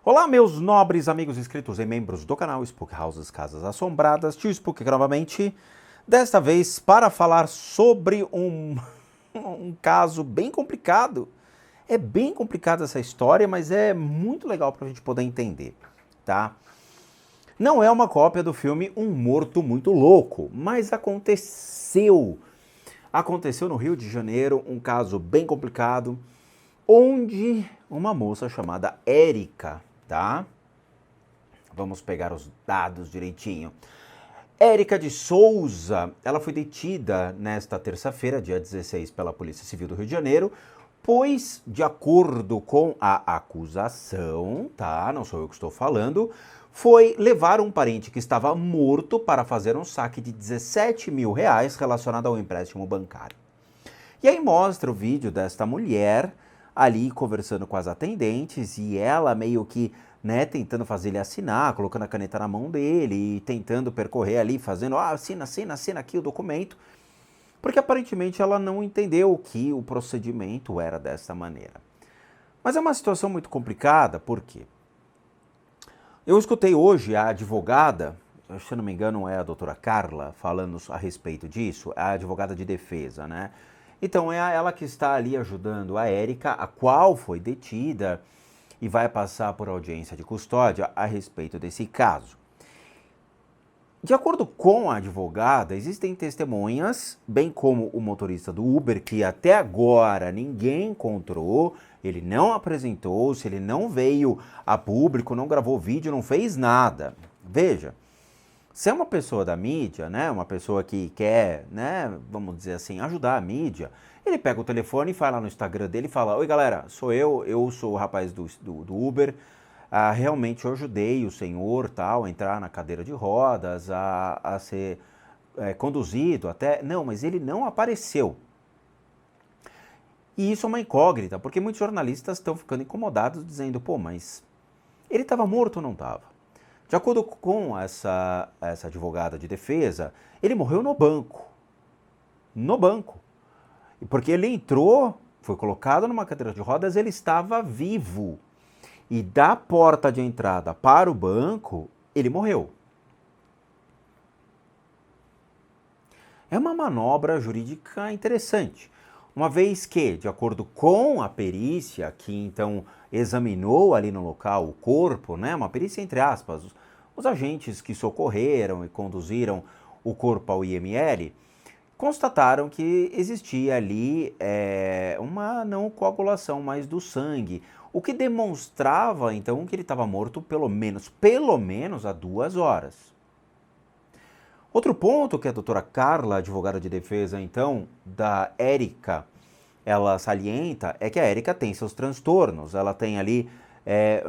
Olá, meus nobres amigos inscritos e membros do canal Spook Houses Casas Assombradas, tio Spook novamente, desta vez para falar sobre um caso bem complicado. É bem complicada essa história, mas é muito legal para a gente poder entender, tá? Não é uma cópia do filme Um Morto Muito Louco, mas aconteceu no Rio de Janeiro um caso bem complicado, onde uma moça chamada Érica, tá? Vamos pegar os dados direitinho. Érica de Souza, ela foi detida nesta terça-feira, dia 16, pela Polícia Civil do Rio de Janeiro, pois, de acordo com a acusação, tá? Não sou eu que estou falando, foi levar um parente que estava morto para fazer um saque de 17 mil reais relacionado ao empréstimo bancário. E aí mostra o vídeo desta mulher ali conversando com as atendentes e ela meio que, né, tentando fazer ele assinar, colocando a caneta na mão dele e tentando percorrer ali, fazendo, assina aqui o documento, porque aparentemente ela não entendeu que o procedimento era dessa maneira. Mas é uma situação muito complicada, por quê? Eu escutei hoje a advogada, se eu não me engano é a doutora Carla, falando a respeito disso, a advogada de defesa, né? Então é ela que está ali ajudando a Érica, a qual foi detida e vai passar por audiência de custódia a respeito desse caso. De acordo com a advogada, existem testemunhas, bem como o motorista do Uber, que até agora ninguém encontrou, ele não apresentou-se, ele não veio a público, não gravou vídeo, não fez nada. Veja, se é uma pessoa da mídia, né, uma pessoa que quer, né, vamos dizer assim, ajudar a mídia, ele pega o telefone e vai lá no Instagram dele e fala: oi galera, sou eu sou o rapaz do Uber, realmente eu ajudei o senhor tal, a entrar na cadeira de rodas, a ser conduzido até... Não, mas ele não apareceu. E isso é uma incógnita, porque muitos jornalistas estão ficando incomodados dizendo, pô, mas ele estava morto ou não estava? De acordo com essa advogada de defesa, ele morreu no banco. No banco. Porque ele entrou, foi colocado numa cadeira de rodas, ele estava vivo. E da porta de entrada para o banco, ele morreu. É uma manobra jurídica interessante, uma vez que, de acordo com a perícia que então examinou ali no local o corpo, né, uma perícia entre aspas, os agentes que socorreram e conduziram o corpo ao IML, constataram que existia ali uma não coagulação mais do sangue, o que demonstrava então que ele estava morto pelo menos há 2 horas. Outro ponto que a doutora Carla, advogada de defesa então da Érica, ela salienta é que a Érica tem seus transtornos, ela tem ali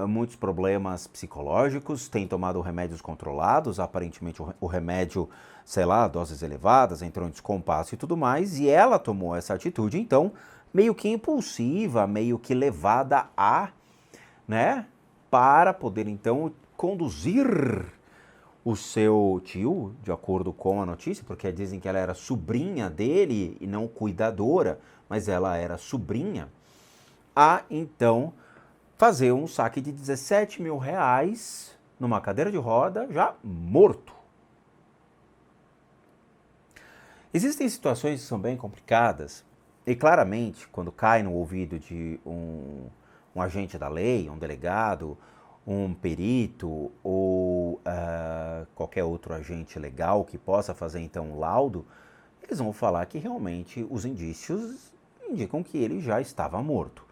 muitos problemas psicológicos, tem tomado remédios controlados, aparentemente o remédio, sei lá, doses elevadas, entrou em descompasso e tudo mais, e ela tomou essa atitude, então, meio que impulsiva, meio que levada a, né, para poder então conduzir o seu tio, de acordo com a notícia, porque dizem que ela era sobrinha dele e não cuidadora, mas ela era sobrinha, a então fazer um saque de 17 mil reais numa cadeira de roda já morto. Existem situações que são bem complicadas e claramente quando cai no ouvido de um agente da lei, um delegado, um perito ou qualquer outro agente legal que possa fazer então um laudo, eles vão falar que realmente os indícios indicam que ele já estava morto.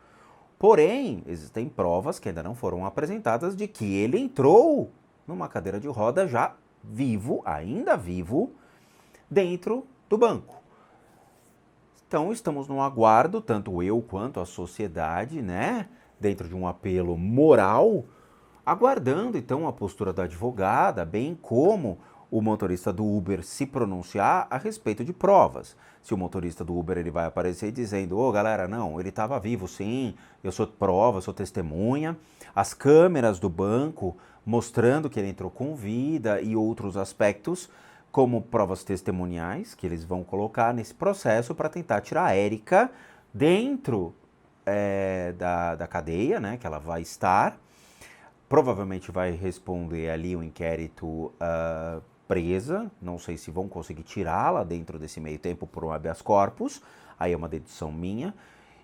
Porém, existem provas que ainda não foram apresentadas de que ele entrou numa cadeira de roda já vivo, ainda vivo, dentro do banco. Então, estamos no aguardo, tanto eu quanto a sociedade, né, dentro de um apelo moral, aguardando então a postura da advogada, bem como o motorista do Uber se pronunciar a respeito de provas. Se o motorista do Uber ele vai aparecer dizendo, ô galera, não, ele estava vivo sim, eu sou prova, sou testemunha, as câmeras do banco mostrando que ele entrou com vida e outros aspectos como provas testemuniais que eles vão colocar nesse processo para tentar tirar a Érica dentro da cadeia, né, que ela vai estar, provavelmente vai responder ali o inquérito presa, não sei se vão conseguir tirá-la dentro desse meio tempo por um habeas corpus, aí é uma dedução minha,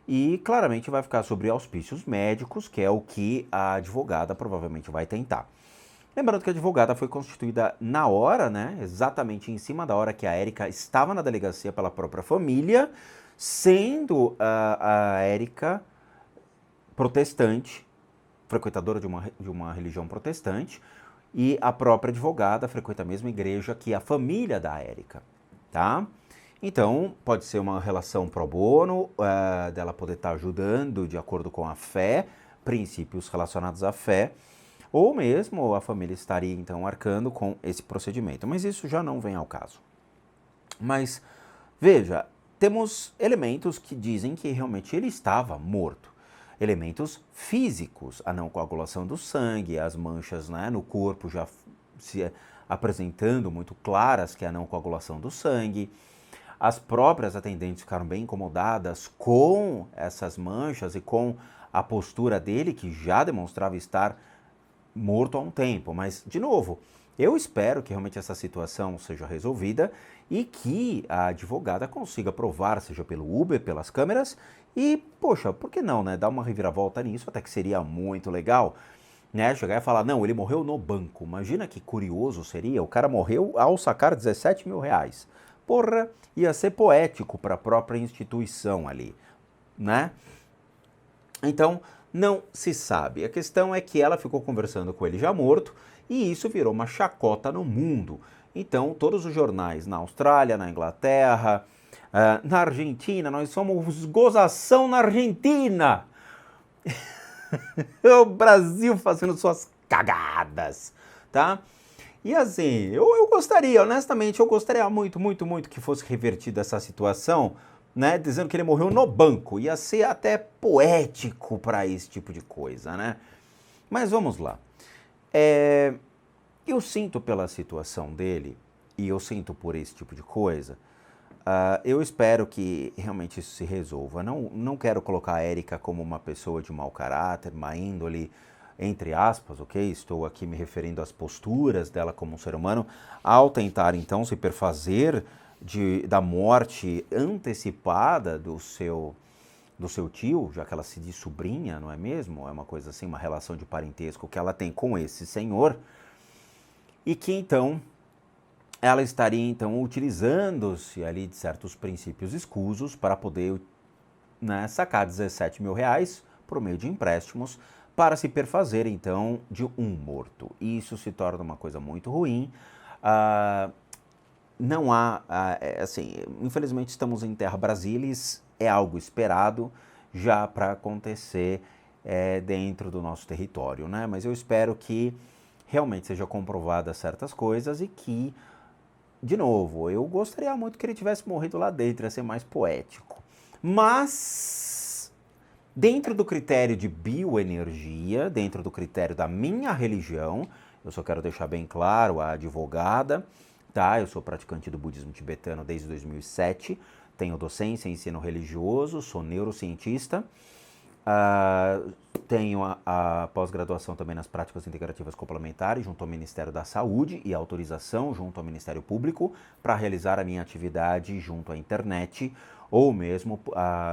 e claramente vai ficar sobre auspícios médicos, que é o que a advogada provavelmente vai tentar. Lembrando que a advogada foi constituída na hora, né, exatamente em cima da hora que a Érica estava na delegacia pela própria família, sendo a Érica protestante, frequentadora de uma religião protestante, e a própria advogada frequenta a mesma igreja que a família da Érica, tá? Então, pode ser uma relação pro bono, dela poder estar ajudando de acordo com a fé, princípios relacionados à fé, ou mesmo a família estaria então arcando com esse procedimento. Mas isso já não vem ao caso. Mas, veja, temos elementos que dizem que realmente ele estava morto. Elementos físicos, a não coagulação do sangue, as manchas, né, no corpo já se apresentando muito claras, que é a não coagulação do sangue. As próprias atendentes ficaram bem incomodadas com essas manchas e com a postura dele, que já demonstrava estar morto há um tempo. Mas, de novo, eu espero que realmente essa situação seja resolvida e que a advogada consiga provar, seja pelo Uber, pelas câmeras, e, poxa, por que não, né? Dar uma reviravolta nisso, até que seria muito legal, né? Chegar e falar, não, ele morreu no banco. Imagina que curioso seria, o cara morreu ao sacar 17 mil reais. Porra, ia ser poético para a própria instituição ali, né? Então, não se sabe. A questão é que ela ficou conversando com ele já morto e isso virou uma chacota no mundo. Então, todos os jornais na Austrália, na Inglaterra, na Argentina, nós somos gozação na Argentina. O Brasil fazendo suas cagadas, tá? E assim, eu gostaria, honestamente, eu gostaria muito, muito, muito que fosse revertida essa situação, né? Dizendo que ele morreu no banco. Ia ser até poético para esse tipo de coisa, né? Mas vamos lá. Eu sinto pela situação dele, e eu sinto por esse tipo de coisa, eu espero que realmente isso se resolva. Não quero colocar a Érica como uma pessoa de mau caráter, má índole, entre aspas, ok? Estou aqui me referindo às posturas dela como um ser humano, ao tentar então se perfazer da morte antecipada do seu tio, já que ela se diz sobrinha, não é mesmo? É uma coisa assim, uma relação de parentesco que ela tem com esse senhor, e que então ela estaria então utilizando-se ali de certos princípios escusos para poder, né, sacar 17 mil reais por meio de empréstimos para se perfazer então de um morto. Isso se torna uma coisa muito ruim. Não há, assim, infelizmente estamos em terra brasilis, é algo esperado já para acontecer dentro do nosso território, né? Mas eu espero que realmente seja comprovadas certas coisas e que, de novo, eu gostaria muito que ele tivesse morrido lá dentro, ia ser mais poético. Mas, dentro do critério de bioenergia, dentro do critério da minha religião, eu só quero deixar bem claro, a advogada, tá? Eu sou praticante do budismo tibetano desde 2007, tenho docência em ensino religioso, sou neurocientista, tenho a pós-graduação também nas práticas integrativas complementares junto ao Ministério da Saúde e autorização junto ao Ministério Público para realizar a minha atividade junto à internet ou mesmo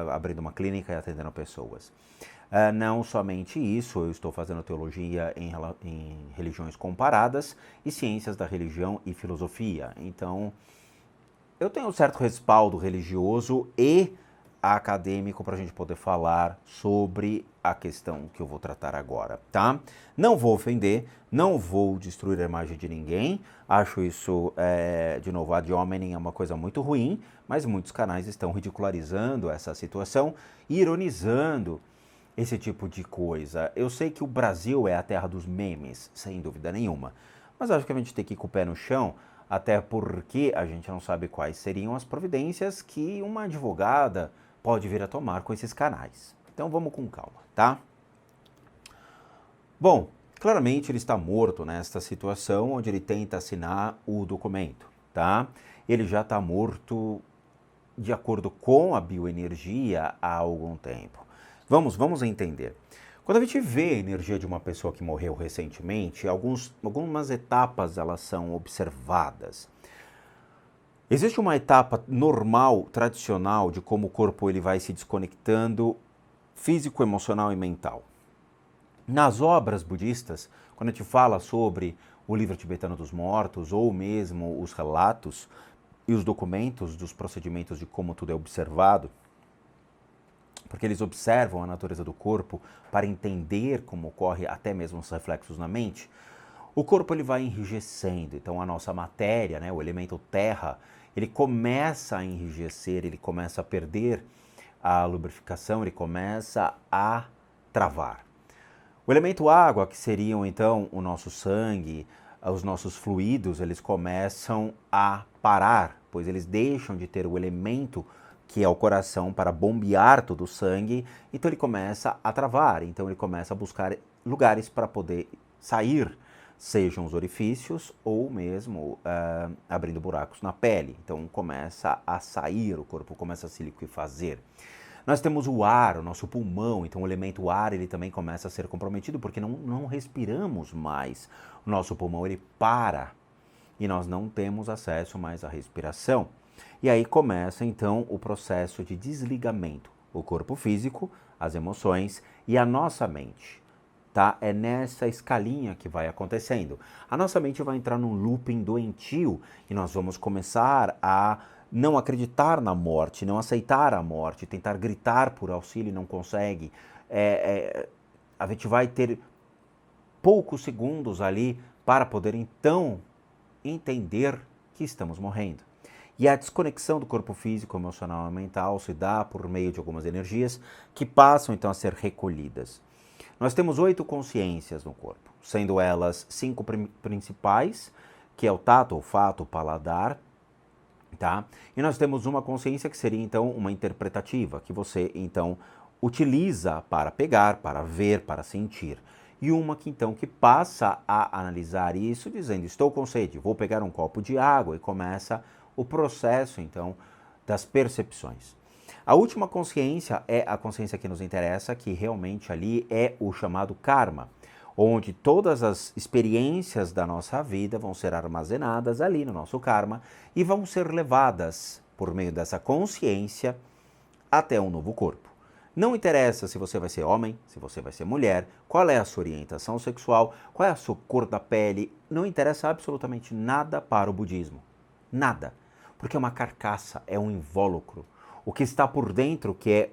abrindo uma clínica e atendendo pessoas. Não somente isso, eu estou fazendo teologia em religiões comparadas e ciências da religião e filosofia. Então, eu tenho um certo respaldo religioso e acadêmico para a gente poder falar sobre a questão que eu vou tratar agora, tá? Não vou ofender, não vou destruir a imagem de ninguém, acho isso, de novo, ad hominem é uma coisa muito ruim, mas muitos canais estão ridicularizando essa situação e ironizando esse tipo de coisa. Eu sei que o Brasil é a terra dos memes, sem dúvida nenhuma, mas acho que a gente tem que ir com o pé no chão, até porque a gente não sabe quais seriam as providências que uma advogada pode vir a tomar com esses canais. Então vamos com calma, tá? Bom, claramente ele está morto nesta situação onde ele tenta assinar o documento, tá? Ele já está morto de acordo com a bioenergia há algum tempo. Vamos entender. Quando a gente vê a energia de uma pessoa que morreu recentemente, algumas etapas elas são observadas. Existe uma etapa normal, tradicional, de como o corpo ele vai se desconectando físico, emocional e mental. Nas obras budistas, quando a gente fala sobre o livro tibetano dos mortos, ou mesmo os relatos e os documentos dos procedimentos de como tudo é observado, porque eles observam a natureza do corpo para entender como ocorre até mesmo os reflexos na mente, o corpo ele vai enrijecendo. Então a nossa matéria, né, o elemento terra, ele começa a enrijecer, ele começa a perder a lubrificação, ele começa a travar. O elemento água, que seriam então o nosso sangue, os nossos fluidos, eles começam a parar, pois eles deixam de ter o elemento que é o coração para bombear todo o sangue, então ele começa a travar, então ele começa a buscar lugares para poder sair, sejam os orifícios ou mesmo abrindo buracos na pele. Então começa a sair, o corpo começa a se liquefazer. Nós temos o ar, o nosso pulmão, então o elemento ar ele também começa a ser comprometido porque não respiramos mais. O nosso pulmão ele para e nós não temos acesso mais à respiração. E aí começa então o processo de desligamento, o corpo físico, as emoções e a nossa mente. Tá? É nessa escalinha que vai acontecendo. A nossa mente vai entrar num looping doentio e nós vamos começar a não acreditar na morte, não aceitar a morte, tentar gritar por auxílio e não consegue. A gente vai ter poucos segundos ali para poder então entender que estamos morrendo. E a desconexão do corpo físico, emocional e mental se dá por meio de algumas energias que passam então a ser recolhidas. Nós temos 8 consciências no corpo, sendo elas 5 principais, que é o tato, olfato, paladar, tá? E nós temos uma consciência que seria então uma interpretativa, que você então utiliza para pegar, para ver, para sentir. E uma que então que passa a analisar isso dizendo, estou com sede, vou pegar um copo de água, e começa o processo então das percepções. A última consciência é a consciência que nos interessa, que realmente ali é o chamado karma, onde todas as experiências da nossa vida vão ser armazenadas ali no nosso karma e vão ser levadas por meio dessa consciência até um novo corpo. Não interessa se você vai ser homem, se você vai ser mulher, qual é a sua orientação sexual, qual é a sua cor da pele, não interessa absolutamente nada para o budismo. Nada. Porque é uma carcaça, é um invólucro. O que está por dentro, que é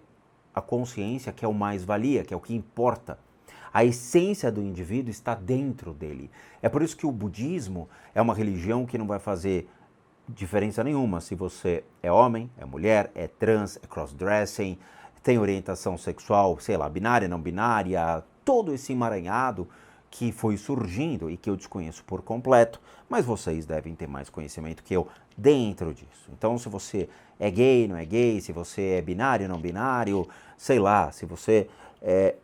a consciência, que é o mais-valia, que é o que importa. A essência do indivíduo está dentro dele. É por isso que o budismo é uma religião que não vai fazer diferença nenhuma se você é homem, é mulher, é trans, é crossdressing, tem orientação sexual, sei lá, binária, não binária, todo esse emaranhado que foi surgindo e que eu desconheço por completo, mas vocês devem ter mais conhecimento que eu dentro disso. Então, se você é gay, não é gay, se você é binário, não binário, sei lá, se você é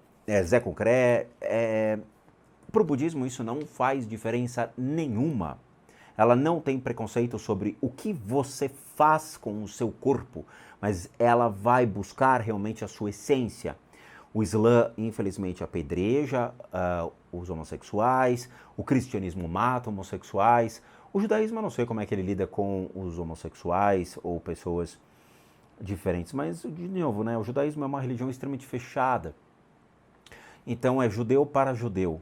Zé Concré, para o budismo isso não faz diferença nenhuma. Ela não tem preconceito sobre o que você faz com o seu corpo, mas ela vai buscar realmente a sua essência. O Islã, infelizmente, apedreja os homossexuais, o cristianismo mata homossexuais, o judaísmo eu não sei como é que ele lida com os homossexuais ou pessoas diferentes, mas, de novo, né, o judaísmo é uma religião extremamente fechada. Então é judeu para judeu.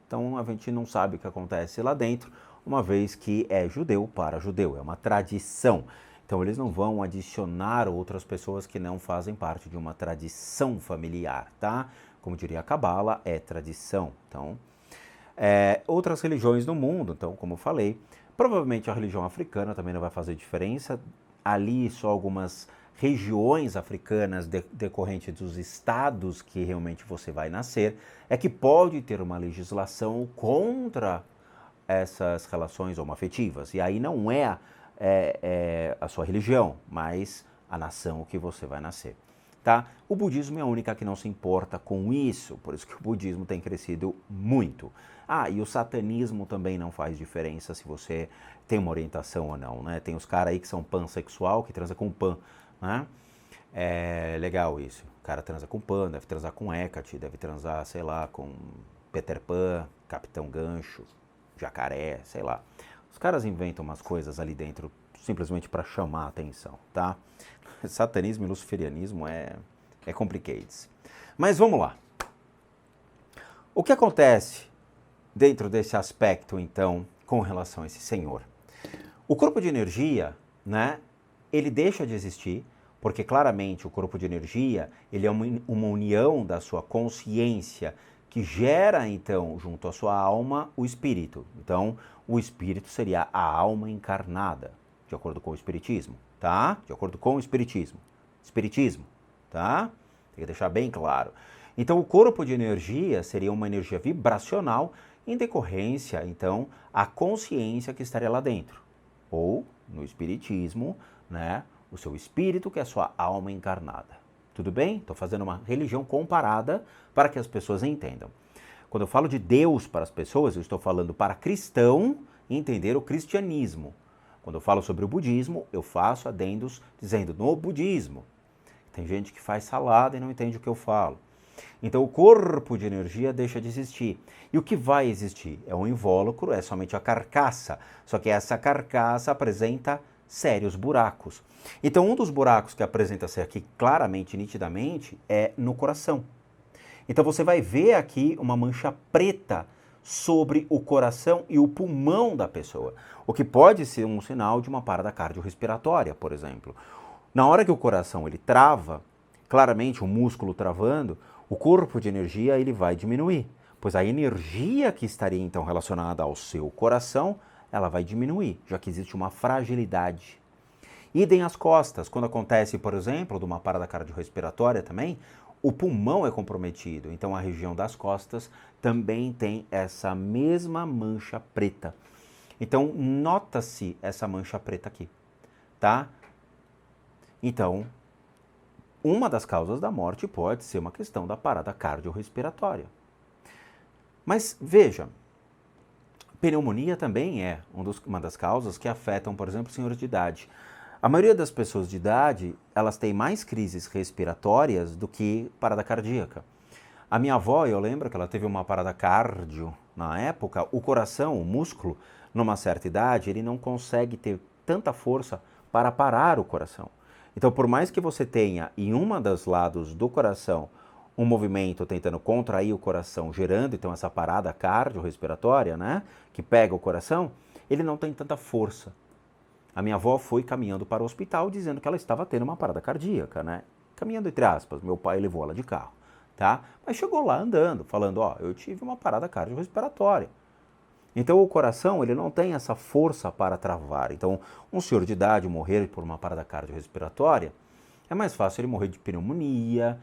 Então a gente não sabe o que acontece lá dentro, uma vez que é judeu para judeu, é uma tradição. Então eles não vão adicionar outras pessoas que não fazem parte de uma tradição familiar, tá? Como diria a Cabala, é tradição. Então, outras religiões no mundo, então, como eu falei, provavelmente a religião africana também não vai fazer diferença. Ali só algumas regiões africanas decorrentes dos estados que realmente você vai nascer, é que pode ter uma legislação contra essas relações homoafetivas. E aí não é a sua religião, mas a nação que você vai nascer. Tá? O budismo é a única que não se importa com isso, por isso que o budismo tem crescido muito. E o satanismo também não faz diferença se você tem uma orientação ou não, né? Tem os caras aí que são pansexual, que transa com pan, né? É legal isso. O cara transa com Pan, deve transar com Hecate, deve transar, sei lá, com Peter Pan, Capitão Gancho, Jacaré, sei lá. Os caras inventam umas coisas ali dentro simplesmente para chamar a atenção, tá? Satanismo e luciferianismo é complicated. Mas vamos lá. O que acontece dentro desse aspecto, então, com relação a esse senhor? O corpo de energia, né, ele deixa de existir, porque claramente o corpo de energia, ele é uma união da sua consciência, que gera, então, junto à sua alma, o espírito. Então, o espírito seria a alma encarnada, de acordo com o espiritismo, tá? De acordo com o espiritismo. Espiritismo, tá? Tem que deixar bem claro. Então, o corpo de energia seria uma energia vibracional em decorrência, então, a consciência que estaria lá dentro. Ou, no espiritismo, né, o seu espírito, que é a sua alma encarnada. Tudo bem? Estou fazendo uma religião comparada para que as pessoas entendam. Quando eu falo de Deus para as pessoas, eu estou falando para cristão entender o cristianismo. Quando eu falo sobre o budismo, eu faço adendos dizendo no budismo. Tem gente que faz salada e não entende o que eu falo. Então o corpo de energia deixa de existir. E o que vai existir? É um invólucro, é somente a carcaça. Só que essa carcaça apresenta sérios buracos. Então um dos buracos que apresenta-se aqui claramente, nitidamente, é no coração. Então você vai ver aqui uma mancha preta sobre o coração e o pulmão da pessoa, o que pode ser um sinal de uma parada cardiorrespiratória, por exemplo. Na hora que o coração ele trava, claramente o músculo travando, o corpo de energia ele vai diminuir, pois a energia que estaria então relacionada ao seu coração, ela vai diminuir, já que existe uma fragilidade. Idem as costas, quando acontece, por exemplo, de uma parada cardiorrespiratória também, o pulmão é comprometido, então a região das costas também tem essa mesma mancha preta. Então, nota-se essa mancha preta aqui, tá? Então, uma das causas da morte pode ser uma questão da parada cardiorrespiratória. Mas veja, pneumonia também é uma das causas que afetam, por exemplo, senhores de idade. A maioria das pessoas de idade, elas têm mais crises respiratórias do que parada cardíaca. A minha avó, eu lembro que ela teve uma parada cardio na época, o coração, o músculo, numa certa idade, ele não consegue ter tanta força para parar o coração. Então, por mais que você tenha em uma dos lados do coração um movimento tentando contrair o coração, gerando então essa parada cardiorrespiratória, né, que pega o coração, ele não tem tanta força. A minha avó foi caminhando para o hospital dizendo que ela estava tendo uma parada cardíaca, né? Caminhando entre aspas, meu pai levou ela de carro, tá? Mas chegou lá andando, falando, ó, eu tive uma parada cardiorrespiratória. Então o coração, ele não tem essa força para travar. Então, um senhor de idade morrer por uma parada cardiorrespiratória, é mais fácil ele morrer de pneumonia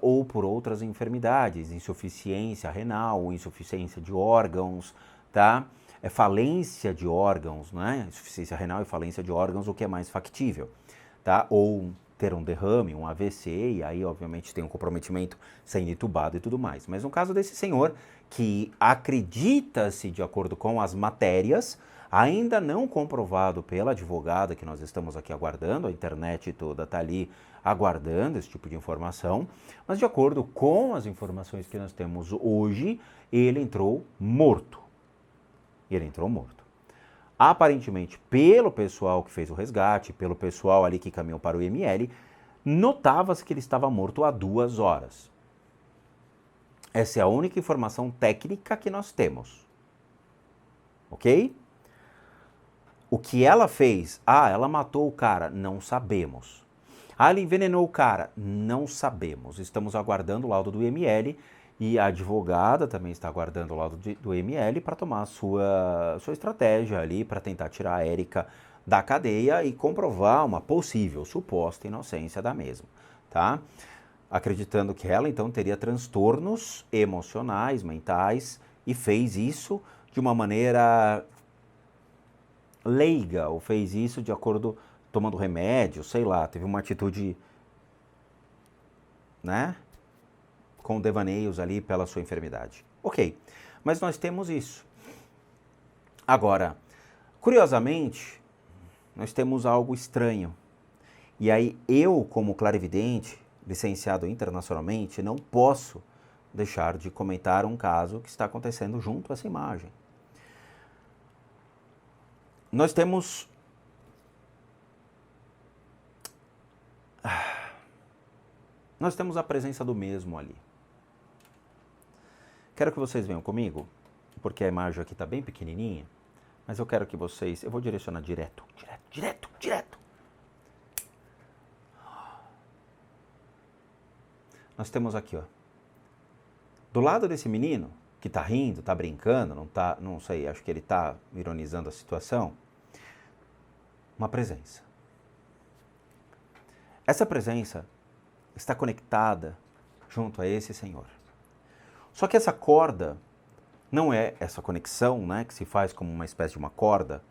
ou por outras enfermidades, insuficiência renal, insuficiência de órgãos, tá? Falência de órgãos, né? Insuficiência renal e falência de órgãos, o que é mais factível, tá? Ou ter um derrame, um AVC, e aí obviamente tem um comprometimento sendo entubado e tudo mais. Mas no caso desse senhor, que acredita-se, de acordo com as matérias, ainda não comprovado pela advogada que nós estamos aqui aguardando, a internet toda está ali aguardando esse tipo de informação, mas de acordo com as informações que nós temos hoje, ele entrou morto. Ele entrou morto. Aparentemente, pelo pessoal que fez o resgate, pelo pessoal ali que caminhou para o IML, notava-se que ele estava morto há 2 horas. Essa é a única informação técnica que nós temos. Ok? O que ela fez? Ela matou o cara? Não sabemos. Ela envenenou o cara? Não sabemos. Estamos aguardando o laudo do IML e a advogada também está aguardando o laudo do IML para tomar a sua estratégia ali para tentar tirar a Érica da cadeia e comprovar uma possível, suposta inocência da mesma, tá? Acreditando que ela então teria transtornos emocionais, mentais e fez isso de uma maneira leiga, ou fez isso de acordo, tomando remédio, sei lá, teve uma atitude, né, com devaneios ali pela sua enfermidade. Ok, mas nós temos isso. Agora, curiosamente, nós temos algo estranho. E aí eu, como clarividente, licenciado internacionalmente, não posso deixar de comentar um caso que está acontecendo junto a essa imagem. Nós temos a presença do mesmo ali. Quero que vocês venham comigo, porque a imagem aqui está bem pequenininha, mas eu quero que vocês... Eu vou direcionar direto. Nós temos aqui, ó, do lado desse menino, que está rindo, está brincando, não sei, acho que ele está ironizando a situação, uma presença. Essa presença está conectada junto a esse Senhor. Só que essa corda não é essa conexão, né, que se faz como uma espécie de uma corda,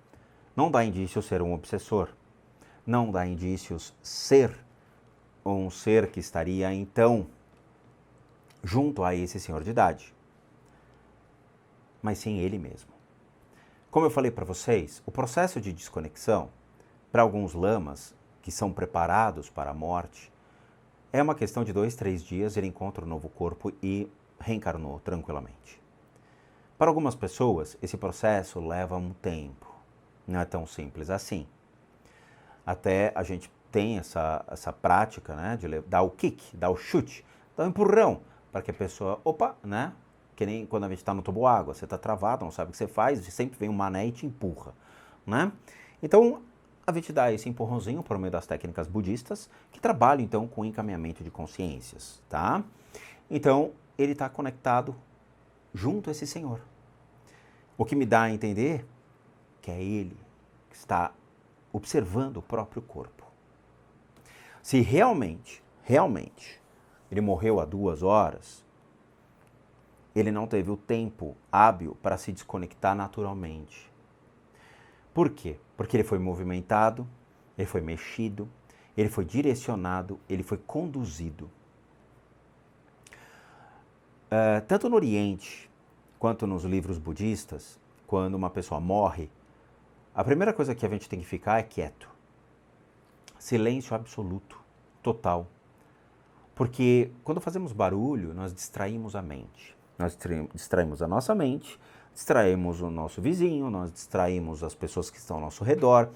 não dá indícios ser um obsessor, não dá indícios ser um ser que estaria, então, junto a esse senhor de idade, mas sim ele mesmo. Como eu falei para vocês, o processo de desconexão, para alguns lamas que são preparados para a morte, é uma questão de 2, 3 dias, ele encontra um novo corpo e reencarnou tranquilamente. Para algumas pessoas, esse processo leva um tempo, não é tão simples assim. Até a gente tem essa prática, né, de dar o kick, dar o chute, dar o empurrão, para que a pessoa, né, que nem quando a gente está no toboágua, você está travado, não sabe o que você faz, sempre vem um mané e te empurra, né? Então, a gente dá esse empurrãozinho por meio das técnicas budistas, que trabalham, então, com encaminhamento de consciências, tá? Então, ele está conectado junto a esse Senhor. O que me dá a entender que é ele que está observando o próprio corpo. Se realmente, ele morreu há 2 horas, ele não teve o tempo hábil para se desconectar naturalmente. Por quê? Porque ele foi movimentado, ele foi mexido, ele foi direcionado, ele foi conduzido. Tanto no Oriente, quanto nos livros budistas, quando uma pessoa morre, a primeira coisa que a gente tem que ficar é quieto. Silêncio absoluto, total. Porque quando fazemos barulho, nós distraímos a mente. Nós distraímos a nossa mente, distraímos o nosso vizinho, nós distraímos as pessoas que estão ao nosso redor.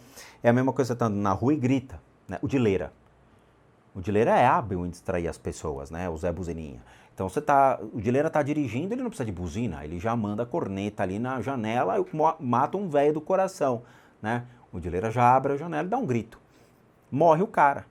É a mesma coisa estando na rua e grita, né? O dileira. O dileira é hábil em distrair as pessoas, né? O Zé Buzininha. Então o dileira está dirigindo, ele não precisa de buzina, ele já manda a corneta ali na janela e mata um velho do coração, né? O dileira já abre a janela e dá um grito. Morre o cara.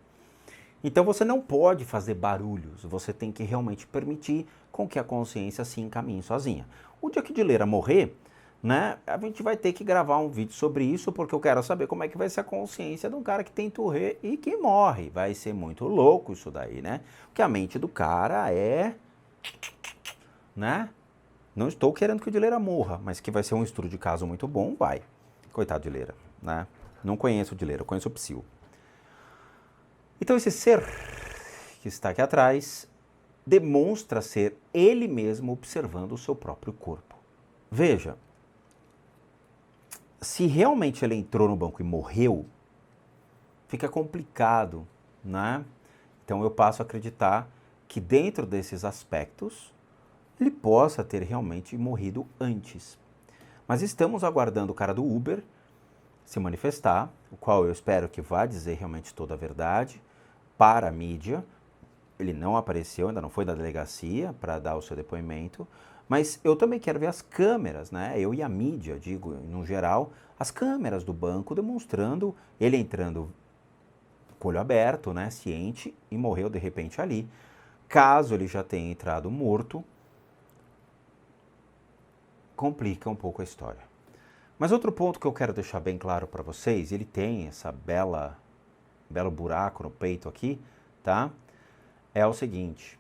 Então você não pode fazer barulhos, você tem que realmente permitir com que a consciência se encaminhe sozinha. O dia que o dileira morrer, né, a gente vai ter que gravar um vídeo sobre isso, porque eu quero saber como é que vai ser a consciência de um cara que tem Tourette e que morre. Vai ser muito louco isso daí, né? Porque a mente do cara é... né? Não estou querendo que o dileira morra, mas que vai ser um estudo de caso muito bom, vai. Coitado do dileira, né? Não conheço o dileira, eu conheço o psil. Então esse ser que está aqui atrás demonstra ser ele mesmo observando o seu próprio corpo. Veja, se realmente ele entrou no banco e morreu, fica complicado, né? Então eu passo a acreditar que dentro desses aspectos ele possa ter realmente morrido antes. Mas estamos aguardando o cara do Uber se manifestar, o qual eu espero que vá dizer realmente toda a verdade para a mídia. Ele não apareceu, ainda não foi da delegacia para dar o seu depoimento, mas eu também quero ver as câmeras, né? Eu e a mídia, digo, no geral, as câmeras do banco demonstrando ele entrando com o olho aberto, né, ciente, e morreu de repente ali. Caso ele já tenha entrado morto, complica um pouco a história. Mas outro ponto que eu quero deixar bem claro para vocês, ele tem essa belo buraco no peito aqui, tá? É o seguinte,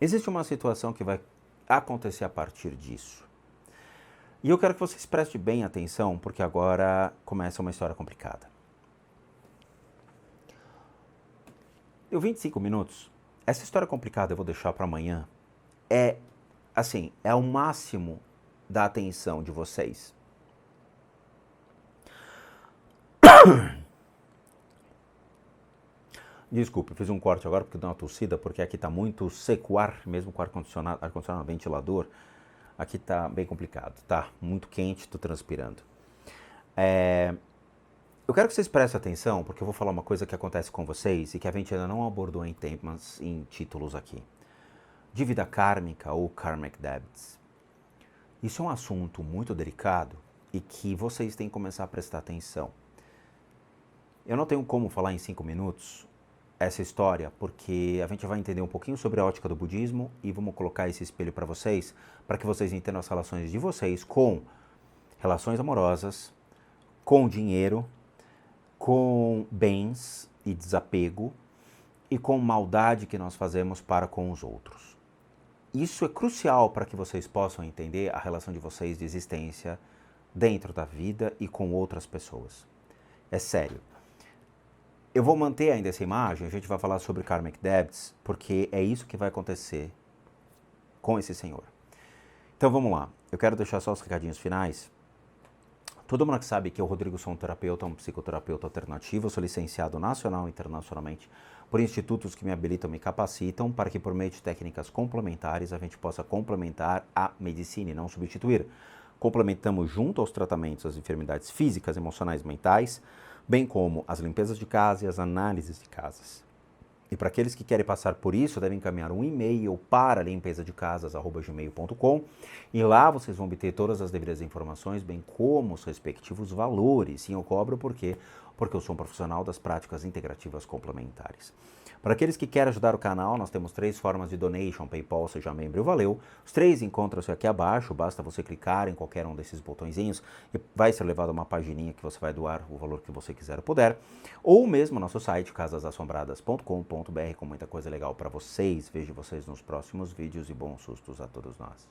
existe uma situação que vai acontecer a partir disso. E eu quero que vocês prestem bem atenção, porque agora começa uma história complicada. Deu 25 minutos. Essa história complicada eu vou deixar para amanhã. É o máximo da atenção de vocês. Desculpe, fiz um corte agora porque deu uma tossida, porque aqui está muito seco o ar, mesmo com ar-condicionado, ventilador. Aqui está bem complicado, tá muito quente, estou transpirando. Eu quero que vocês prestem atenção, porque eu vou falar uma coisa que acontece com vocês e que a gente ainda não abordou em temas, em títulos aqui. Dívida kármica ou karmic debts. Isso é um assunto muito delicado e que vocês têm que começar a prestar atenção. Eu não tenho como falar em 5 minutos essa história, porque a gente vai entender um pouquinho sobre a ótica do budismo e vamos colocar esse espelho para que vocês entendam as relações de vocês com relações amorosas, com dinheiro, com bens e desapego e com maldade que nós fazemos para com os outros. Isso é crucial para que vocês possam entender a relação de vocês de existência dentro da vida e com outras pessoas. É sério. Eu vou manter ainda essa imagem, a gente vai falar sobre karmic debts, porque é isso que vai acontecer com esse senhor. Então vamos lá, eu quero deixar só os recadinhos finais. Todo mundo que sabe que eu, Rodrigo, sou um terapeuta, um psicoterapeuta alternativo, eu sou licenciado nacional e internacionalmente por institutos que me habilitam, me capacitam para que por meio de técnicas complementares a gente possa complementar a medicina e não substituir. Complementamos junto aos tratamentos as enfermidades físicas, emocionais, mentais, bem como as limpezas de casa e as análises de casas. E para aqueles que querem passar por isso, devem encaminhar um e-mail para limpezadecasas@gmail.com e lá vocês vão obter todas as devidas informações, bem como os respectivos valores. Sim, eu cobro porque eu sou um profissional das práticas integrativas complementares. Para aqueles que querem ajudar o canal, nós temos 3 formas de donation: PayPal, Seja Membro e Valeu. Os 3 encontram-se aqui abaixo, basta você clicar em qualquer um desses botõezinhos e vai ser levado a uma pagininha que você vai doar o valor que você quiser ou puder. Ou mesmo nosso site, casasassombradas.com.br, com muita coisa legal para vocês. Vejo vocês nos próximos vídeos e bons sustos a todos nós.